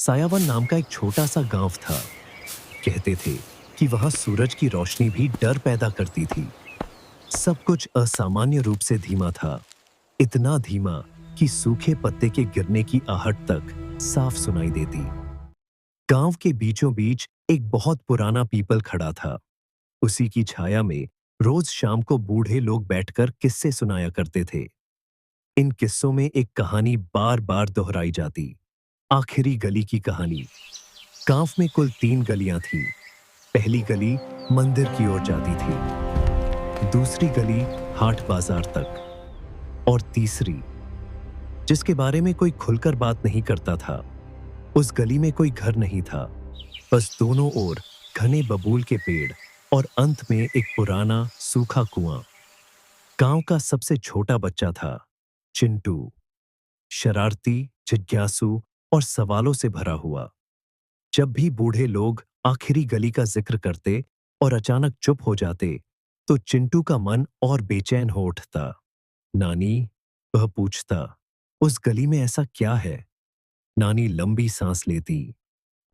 सायावन नाम का एक छोटा सा गांव था। कहते थे कि वहां सूरज की रोशनी भी डर पैदा करती थी। सब कुछ असामान्य रूप से धीमा था, इतना धीमा कि सूखे पत्ते के गिरने की आहट तक साफ सुनाई देती। गांव के बीचों बीच एक बहुत पुराना पीपल खड़ा था। उसी की छाया में रोज शाम को बूढ़े लोग बैठकर किस्से सुनाया करते थे। इन किस्सों में एक कहानी बार बार दोहराई जाती, आखिरी गली की कहानी। गांव में कुल 3 गलियां थीं। पहली गली मंदिर की ओर जाती थी, दूसरी गली हाट बाजार तक, और तीसरी, जिसके बारे में कोई खुलकर बात नहीं करता था। उस गली में कोई घर नहीं था, बस दोनों ओर घने बबूल के पेड़ और अंत में एक पुराना सूखा कुआं। गांव का सबसे छोटा बच्चा था चिंटू, शरारती, जिज्ञासु और सवालों से भरा हुआ। जब भी बूढ़े लोग आखिरी गली का जिक्र करते और अचानक चुप हो जाते, तो चिंटू का मन और बेचैन हो उठता। नानी, वह पूछता, उस गली में ऐसा क्या है? नानी लंबी सांस लेती।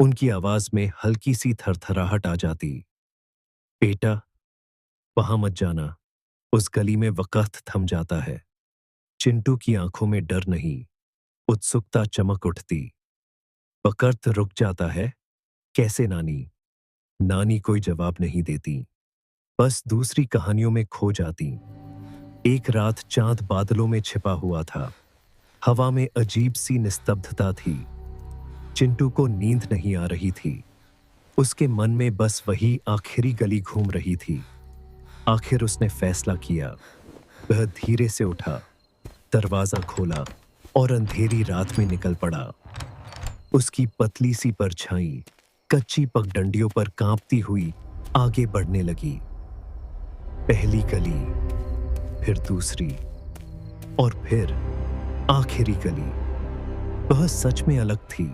उनकी आवाज में हल्की सी थरथराहट आ जाती। बेटा, वहां मत जाना। उस गली में वक्त थम जाता है। चिंटू की आंखों में डर नहीं, उत्सुकता चमक उठती। वक्त रुक जाता है? कैसे नानी? नानी कोई जवाब नहीं देती, बस दूसरी कहानियों में खो जाती। एक रात चांद बादलों में छिपा हुआ था। हवा में अजीब सी निस्तब्धता थी। चिंटू को नींद नहीं आ रही थी। उसके मन में बस वही आखिरी गली घूम रही थी। आखिर उसने फैसला किया। वह धीरे से उठा, दरवाजा खोला और अंधेरी रात में निकल पड़ा। उसकी पतली सी परछाई कच्ची पगडंडियों पर कांपती हुई आगे बढ़ने लगी। पहली गली, फिर दूसरी, और फिर आखिरी गली। वह सच में अलग थी।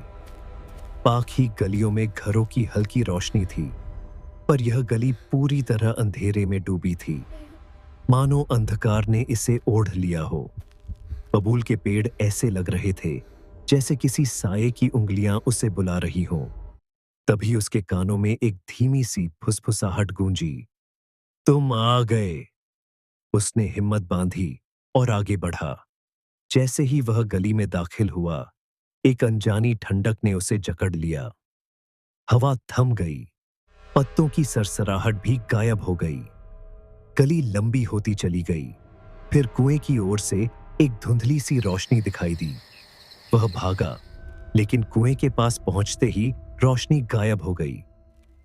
बाकी गलियों में घरों की हल्की रोशनी थी, पर यह गली पूरी तरह अंधेरे में डूबी थी, मानो अंधकार ने इसे ओढ़ लिया हो। बबूल के पेड़ ऐसे लग रहे थे जैसे किसी साये की उंगलियां उसे बुला रही हों। तभी उसके कानों में एक धीमी सी फुसफुसाहट गूंजी। तुम आ गए। उसने हिम्मत बांधी और आगे बढ़ा। जैसे ही वह गली में दाखिल हुआ, एक अनजानी ठंडक ने उसे जकड़ लिया। हवा थम गई, पत्तों की सरसराहट भी गायब हो गई। गली लंबी होती चली गई। फिर कुएं की ओर से एक धुंधली सी रोशनी दिखाई दी। वह भागा, लेकिन कुएं के पास पहुंचते ही रोशनी गायब हो गई।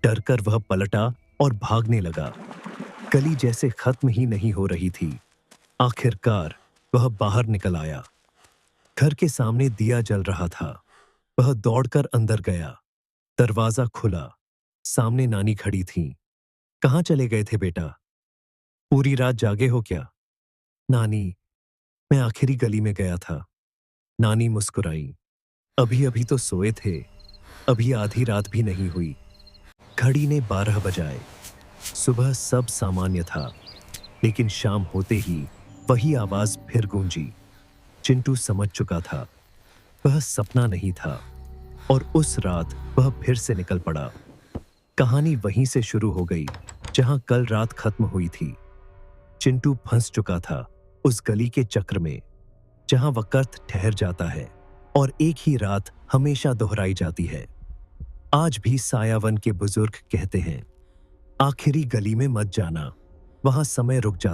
डरकर वह पलटा और भागने लगा। गली जैसे खत्म ही नहीं हो रही थी। आखिरकार वह बाहर निकल आया। घर के सामने दिया जल रहा था। वह दौड़कर अंदर गया। दरवाजा खुला। सामने नानी खड़ी थीं। कहाँ चले गए थे बेटा? पूरी रात जागे हो क्या? नानी, मैं आखिरी गली में गया था। नानी मुस्कुराई। अभी अभी तो सोए थे। अभी आधी रात भी नहीं हुई। घड़ी ने 12 बजाए। सुबह सब सामान्य था, लेकिन शाम होते ही वही आवाज फिर गूंजी। चिंटू समझ चुका था, वह सपना नहीं था, और उस रात वह फिर से निकल पड़ा। कहानी वहीं से शुरू हो गई जहां कल रात खत्म हुई थी। चिंटू फंस चुका था उस गली के चक्र में, जहां वक्त ठहर जाता है और एक ही रात हमेशा दोहराई जाती है। आज भी सायावन के बुजुर्ग कहते हैं, आखिरी गली में मत जाना, वहां समय रुक जाता